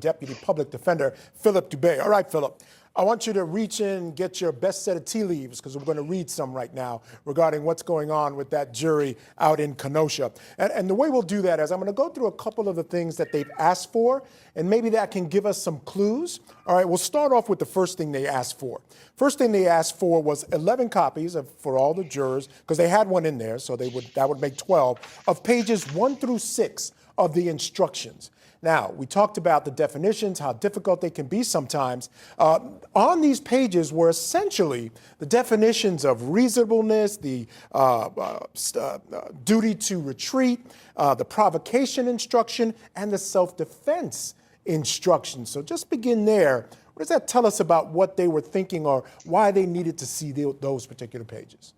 Deputy Public Defender Philip Dube. All right, Philip, I want you to reach in, get your best set of tea leaves, because we're going to read some right now regarding what's going on with that jury out in Kenosha. And the way we'll do that is I'm going to go through a couple of the things that they've asked for, and maybe that can give us some clues. All right, we'll start off with the first thing they asked for. First thing they asked for was 11 copies for all the jurors, because they had one in there, so that would make 12, of pages 1 through 6 of the instructions. Now, we talked about the definitions, how difficult they can be sometimes. On these pages were essentially the definitions of reasonableness, the duty to retreat, the provocation instruction, and the self-defense instruction. So just begin there. What does that tell us about what they were thinking or why they needed to see those particular pages?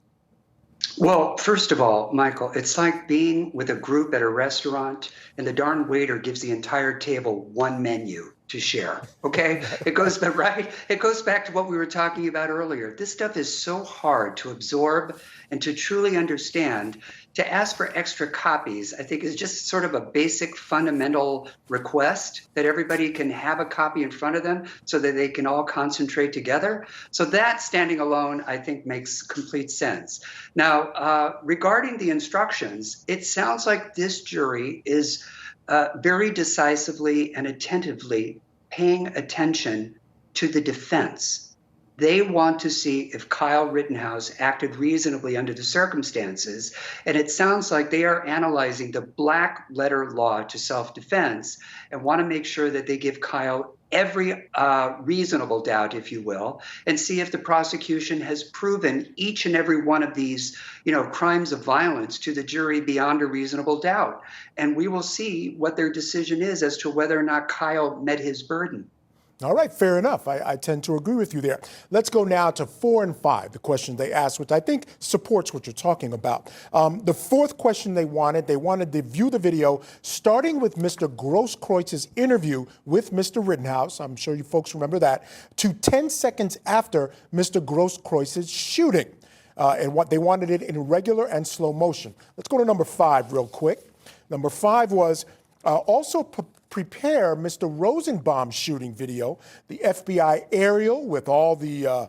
Well, first of all, Michael, it's like being with a group at a restaurant and the darn waiter gives the entire table one menu to share. Okay? It goes back to what we were talking about earlier. This stuff is so hard to absorb and to truly understand. To ask for extra copies, I think, is just sort of a basic fundamental request that everybody can have a copy in front of them so that they can all concentrate together. So that, standing alone, I think makes complete sense. Now, regarding the instructions, it sounds like this jury is very decisively and attentively paying attention to the defense. They want to see if Kyle Rittenhouse acted reasonably under the circumstances. And it sounds like they are analyzing the black letter law to self-defense and want to make sure that they give Kyle every reasonable doubt, if you will, and see if the prosecution has proven each and every one of these, crimes of violence to the jury beyond a reasonable doubt. And we will see what their decision is as to whether or not Kyle met his burden. All right, fair enough. I tend to agree with you there. Let's go now to 4 and 5, the question they asked, which I think supports what you're talking about. The fourth question they wanted to view the video starting with Mr. Grosskreuz's interview with Mr. Rittenhouse, I'm sure you folks remember that, to 10 seconds after Mr. Grosskreuz's shooting. And what they wanted it in regular and slow motion. Let's go to number 5 real quick. Number 5 was also prepare Mr. Rosenbaum's shooting video, the FBI aerial with all the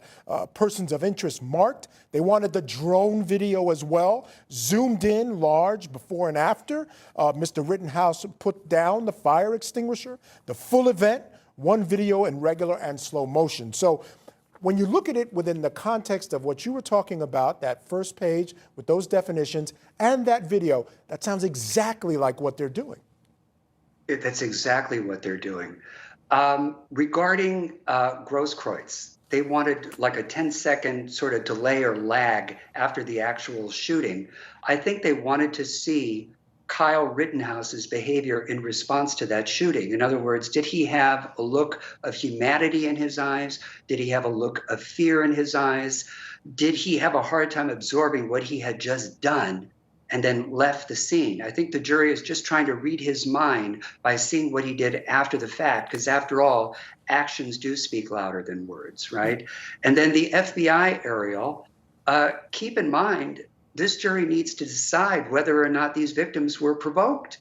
persons of interest marked. They wanted the drone video as well, zoomed in large before and after. Mr. Rittenhouse put down the fire extinguisher, the full event, one video in regular and slow motion. So when you look at it within the context of what you were talking about, that first page with those definitions and that video, that sounds exactly like what they're doing. That's exactly what they're doing. Regarding Grosskreutz, they wanted like a 10-second sort of delay or lag after the actual shooting. I think they wanted to see Kyle Rittenhouse's behavior in response to that shooting. In other words, did he have a look of humanity in his eyes? Did he have a look of fear in his eyes? Did he have a hard time absorbing what he had just done and then left the scene? I think the jury is just trying to read his mind by seeing what he did after the fact, because after all, actions do speak louder than words, right? And then the FBI aerial, keep in mind, this jury needs to decide whether or not these victims were provoked.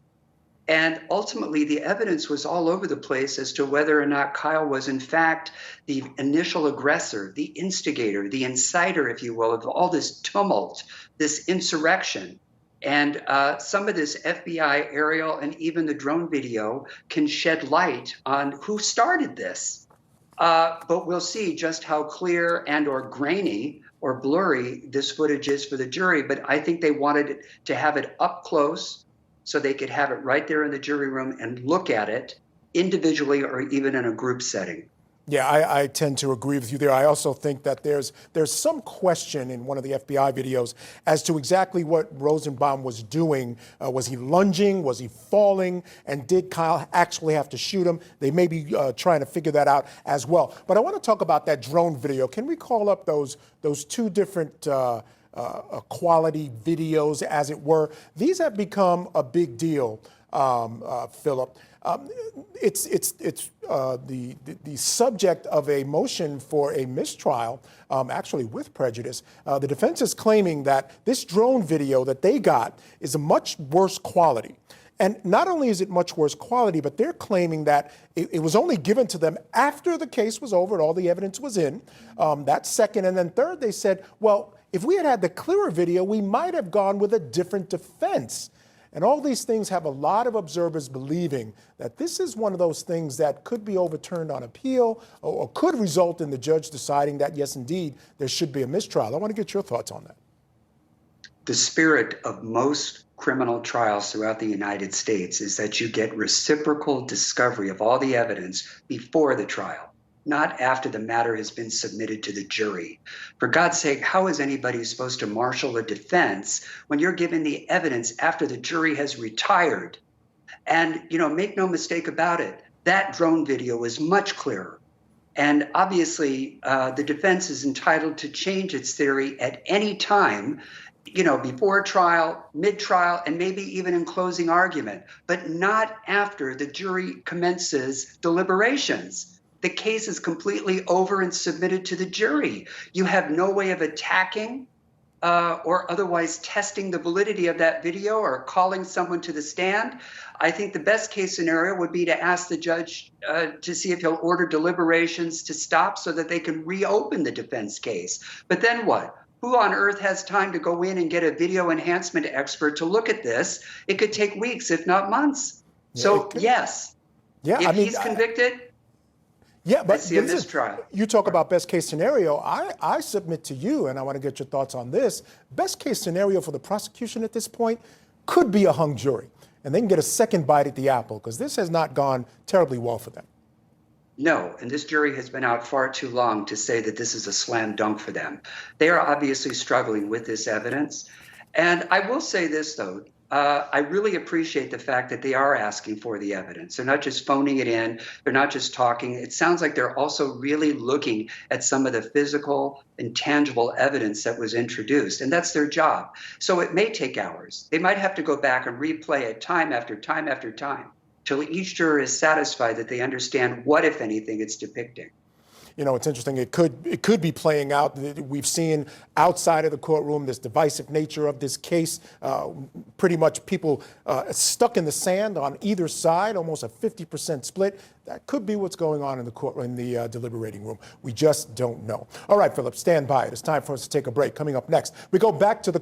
And ultimately, the evidence was all over the place as to whether or not Kyle was, in fact, the initial aggressor, the instigator, the inciter, if you will, of all this tumult, this insurrection. And some of this FBI aerial and even the drone video can shed light on who started this. But we'll see just how clear and or grainy or blurry this footage is for the jury. But I think they wanted to have it up close so they could have it right there in the jury room and look at it individually or even in a group setting. Yeah, I tend to agree with you there. I also think that there's some question in one of the FBI videos as to exactly what Rosenbaum was doing. Was he lunging? Was he falling? And did Kyle actually have to shoot him? They may be trying to figure that out as well. But I want to talk about that drone video. Can we call up those two different quality videos, as it were? These have become a big deal, Philip. It's the subject of a motion for a mistrial, actually with prejudice. The defense is claiming that this drone video that they got is a much worse quality. And not only is it much worse quality, but they're claiming that it was only given to them after the case was over and all the evidence was in. That's second. And then third, they said, well, if we had had the clearer video, we might have gone with a different defense. And all these things have a lot of observers believing that this is one of those things that could be overturned on appeal or could result in the judge deciding that, yes, indeed, there should be a mistrial. I want to get your thoughts on that. The spirit of most criminal trials throughout the United States is that you get reciprocal discovery of all the evidence before the trial, not after the matter has been submitted to the jury. For God's sake, how is anybody supposed to marshal a defense when you're given the evidence after the jury has retired? And, make no mistake about it, that drone video was much clearer. And obviously, the defense is entitled to change its theory at any time, before trial, mid-trial, and maybe even in closing argument, but not after the jury commences deliberations. The case is completely over and submitted to the jury. You have no way of attacking or otherwise testing the validity of that video or calling someone to the stand. I think the best case scenario would be to ask the judge to see if he'll order deliberations to stop so that they can reopen the defense case. But then what? Who on earth has time to go in and get a video enhancement expert to look at this? It could take weeks, if not months. Yeah, so yes, if he's convicted, yeah, but I see a mistrial. You talk about best case scenario. I submit to you, and I want to get your thoughts on this. Best case scenario for the prosecution at this point could be a hung jury, and they can get a second bite at the apple because this has not gone terribly well for them. No, and this jury has been out far too long to say that this is a slam dunk for them. They are obviously struggling with this evidence. And I will say this, though. I really appreciate the fact that they are asking for the evidence. They're not just phoning it in. They're not just talking. It sounds like they're also really looking at some of the physical and tangible evidence that was introduced. And that's their job. So it may take hours. They might have to go back and replay it time after time after time, till each juror is satisfied that they understand what, if anything, it's depicting. It's interesting. It could be playing out. We've seen outside of the courtroom this divisive nature of this case. Pretty much people stuck in the sand on either side, almost a 50% split. That could be what's going on in the courtroom, in the deliberating room. We just don't know. All right, Philip, stand by. It's time for us to take a break. Coming up next, we go back to the